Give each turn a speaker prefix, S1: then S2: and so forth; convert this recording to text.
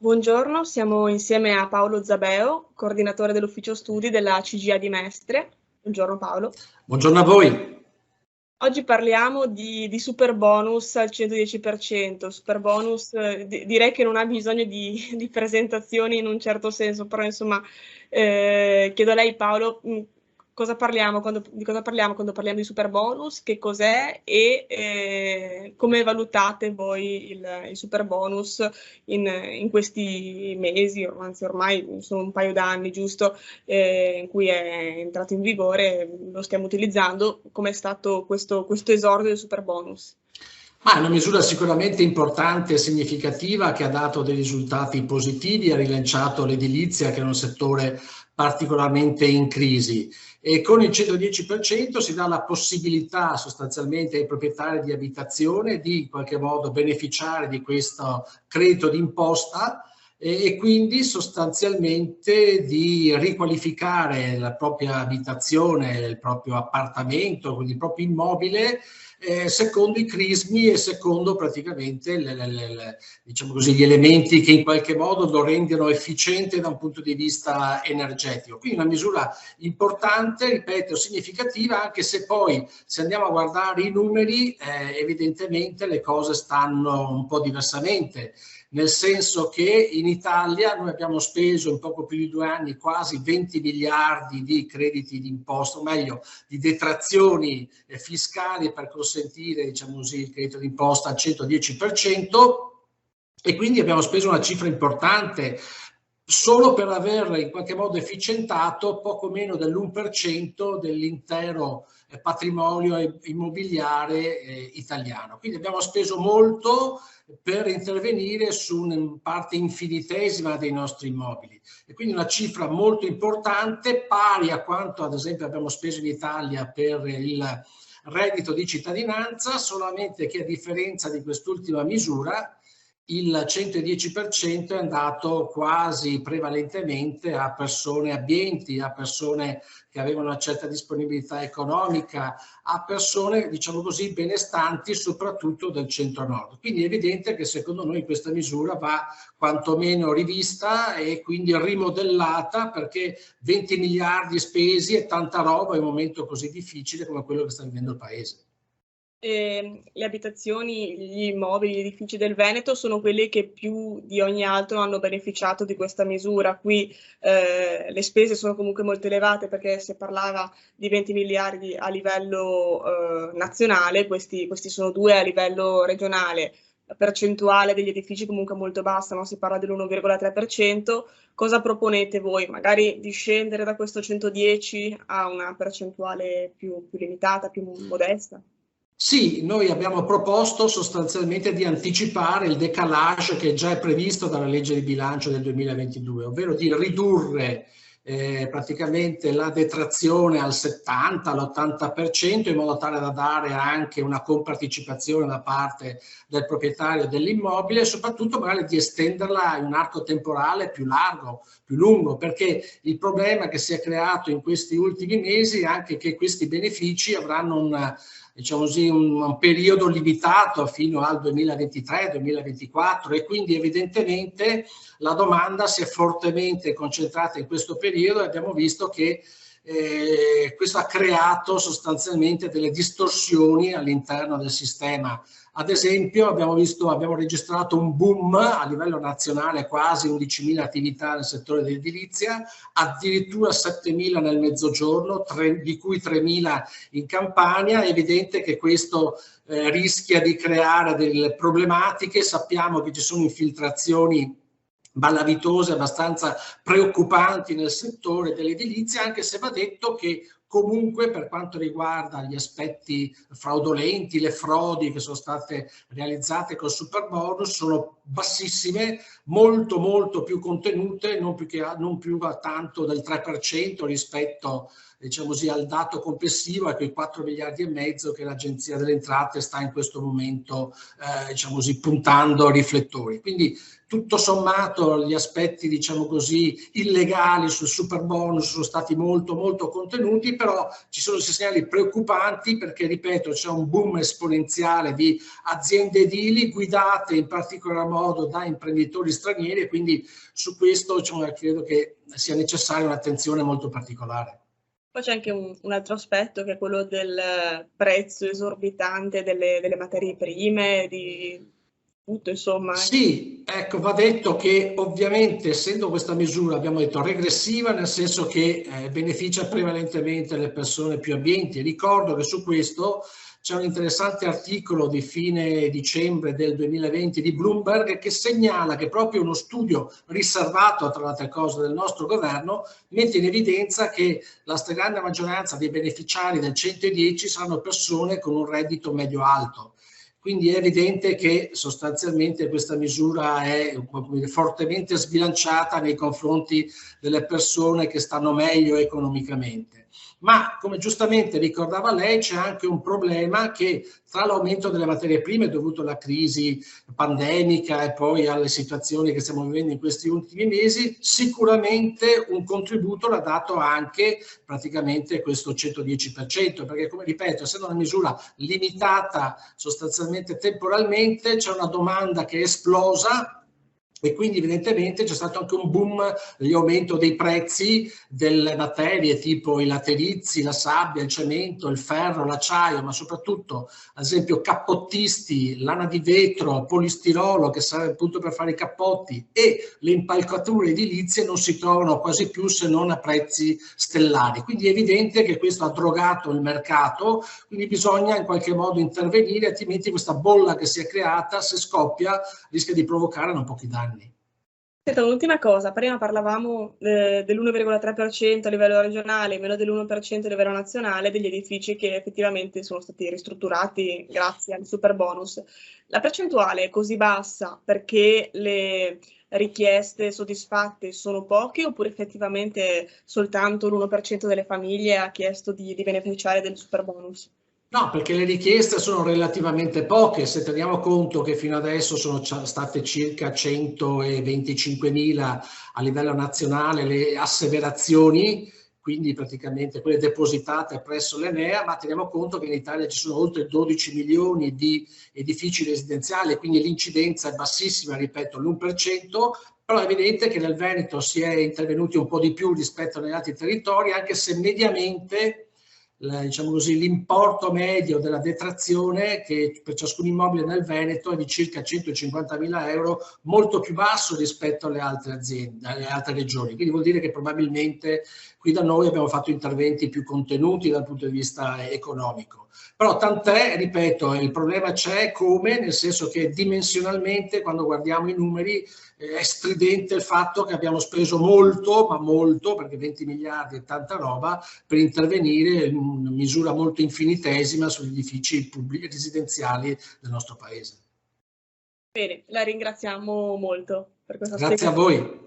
S1: Buongiorno, siamo insieme a Paolo Zabeo, coordinatore dell'ufficio studi della CGIA di Mestre. Buongiorno Paolo.
S2: Buongiorno a voi.
S1: Oggi parliamo di super bonus al 110%. Super bonus, direi che non ha bisogno di presentazioni in un certo senso, però insomma chiedo a lei Paolo, cosa parliamo di cosa parliamo quando parliamo di super bonus, che cos'è e come valutate voi il super bonus in questi mesi, anzi ormai sono un paio d'anni, giusto, in cui è entrato in vigore, lo stiamo utilizzando. Com'è stato questo esordio del super bonus?
S2: È una misura sicuramente importante e significativa che ha dato dei risultati positivi, ha rilanciato l'edilizia, che è un settore particolarmente in crisi, e con il 110% si dà la possibilità sostanzialmente ai proprietari di abitazione di in qualche modo beneficiare di questo credito d'imposta e quindi sostanzialmente di riqualificare la propria abitazione, il proprio appartamento, quindi il proprio immobile, secondo i crismi e secondo praticamente diciamo così, gli elementi che in qualche modo lo rendono efficiente da un punto di vista energetico. Quindi una misura importante, ripeto, significativa, anche se poi se andiamo a guardare i numeri evidentemente le cose stanno un po' diversamente, nel senso che in Italia noi abbiamo speso in poco più di 2 anni quasi 20 miliardi di crediti d'imposta, o meglio di detrazioni fiscali per consentire, diciamo così, il credito d'imposta al 110%, e quindi abbiamo speso una cifra importante solo per aver in qualche modo efficientato poco meno dell'1% dell'intero patrimonio immobiliare italiano. Quindi abbiamo speso molto per intervenire su una parte infinitesima dei nostri immobili, e quindi una cifra molto importante, pari a quanto ad esempio abbiamo speso in Italia per il reddito di cittadinanza, solamente che a differenza di quest'ultima misura il 110% è andato quasi prevalentemente a persone abbienti, a persone che avevano una certa disponibilità economica, a persone, diciamo così, benestanti, soprattutto del centro-nord. Quindi è evidente che secondo noi questa misura va quantomeno rivista e quindi rimodellata, perché 20 miliardi spesi è tanta roba in un momento così difficile come quello che sta vivendo il Paese.
S1: Le abitazioni, gli immobili, gli edifici del Veneto sono quelli che più di ogni altro hanno beneficiato di questa misura. Qui le spese sono comunque molto elevate, perché si parlava di 20 miliardi a livello nazionale, questi sono 2 a livello regionale. La percentuale degli edifici comunque è molto bassa, no? Si parla dell'1,3%. Cosa proponete voi? Magari di scendere da questo 110 a una percentuale più limitata, più modesta?
S2: Sì, noi abbiamo proposto sostanzialmente di anticipare il décalage che già è previsto dalla legge di bilancio del 2022, ovvero di ridurre praticamente la detrazione al 70, all'80%, in modo tale da dare anche una compartecipazione da parte del proprietario dell'immobile, e soprattutto magari di estenderla in un arco temporale più largo, più lungo, perché il problema che si è creato in questi ultimi mesi è anche che questi benefici avranno diciamo così, un periodo limitato fino al 2023-2024, e quindi evidentemente la domanda si è fortemente concentrata in questo periodo, e abbiamo visto che questo ha creato sostanzialmente delle distorsioni all'interno del sistema. Ad esempio abbiamo registrato un boom a livello nazionale, quasi 11.000 attività nel settore dell'edilizia, addirittura 7.000 nel mezzogiorno, di cui 3.000 in Campania. È evidente che questo rischia di creare delle problematiche. Sappiamo che ci sono infiltrazioni malavitose abbastanza preoccupanti nel settore dell'edilizia, anche se va detto che comunque per quanto riguarda gli aspetti fraudolenti, le frodi che sono state realizzate col superbonus sono bassissime, molto più contenute, non più tanto del 3% rispetto, diciamo così, al dato complessivo, a quei 4 miliardi e mezzo che l'Agenzia delle Entrate sta in questo momento diciamo così, puntando riflettori. Quindi tutto sommato gli aspetti, diciamo così, illegali sul superbonus sono stati molto molto contenuti, però ci sono segnali preoccupanti perché, ripeto, c'è un boom esponenziale di aziende edili guidate in particolar modo da imprenditori stranieri, e quindi su questo, diciamo, credo che sia necessaria un'attenzione molto particolare.
S1: Poi c'è anche un altro aspetto, che è quello del prezzo esorbitante delle materie prime, di tutto, insomma.
S2: Sì, ecco, va detto che ovviamente, essendo questa misura, abbiamo detto, regressiva, nel senso che beneficia prevalentemente le persone più abbienti. Ricordo che su questo c'è un interessante articolo di fine dicembre del 2020 di Bloomberg che segnala che proprio uno studio riservato, tra le altre cose, del nostro governo mette in evidenza che la stragrande maggioranza dei beneficiari del 110 saranno persone con un reddito medio-alto. Quindi è evidente che sostanzialmente questa misura è fortemente sbilanciata nei confronti delle persone che stanno meglio economicamente. Ma, come giustamente ricordava lei, c'è anche un problema che tra l'aumento delle materie prime dovuto alla crisi pandemica e poi alle situazioni che stiamo vivendo in questi ultimi mesi, sicuramente un contributo l'ha dato anche praticamente questo 110%, perché, come ripeto, essendo una misura limitata sostanzialmente temporalmente, c'è una domanda che è esplosa, e quindi evidentemente c'è stato anche un boom di aumento dei prezzi delle materie tipo i laterizi, la sabbia, il cemento, il ferro, l'acciaio, ma soprattutto ad esempio cappottisti, lana di vetro, polistirolo, che serve appunto per fare i cappotti, e le impalcature edilizie non si trovano quasi più se non a prezzi stellari. Quindi è evidente che questo ha drogato il mercato, quindi bisogna in qualche modo intervenire, altrimenti questa bolla che si è creata, se scoppia, rischia di provocare non pochi danni.
S1: Senta, un'ultima cosa, prima parlavamo dell'1,3% a livello regionale, meno dell'1% a livello nazionale, degli edifici che effettivamente sono stati ristrutturati grazie al superbonus. La percentuale è così bassa perché le richieste soddisfatte sono poche, oppure effettivamente soltanto l'1% delle famiglie ha chiesto di beneficiare del superbonus?
S2: No, perché le richieste sono relativamente poche, se teniamo conto che fino adesso sono state circa 125.000 a livello nazionale le asseverazioni, quindi praticamente quelle depositate presso l'Enea, ma teniamo conto che in Italia ci sono oltre 12 milioni di edifici residenziali, quindi l'incidenza è bassissima, ripeto, l'1%, però è evidente che nel Veneto si è intervenuti un po' di più rispetto agli altri territori, anche se mediamente diciamo così, l'importo medio della detrazione che per ciascun immobile nel Veneto è di circa 150.000 euro, molto più basso rispetto alle altre aziende, alle altre regioni. Quindi vuol dire che probabilmente qui da noi abbiamo fatto interventi più contenuti dal punto di vista economico. Però tant'è, ripeto, il problema c'è come, nel senso che dimensionalmente, quando guardiamo i numeri, è stridente il fatto che abbiamo speso molto, ma molto, perché 20 miliardi è tanta roba, per intervenire in una misura molto infinitesima sugli edifici pubblici residenziali del nostro paese.
S1: Bene, la ringraziamo molto per questa
S2: Grazie a
S1: spiegazione.
S2: voi.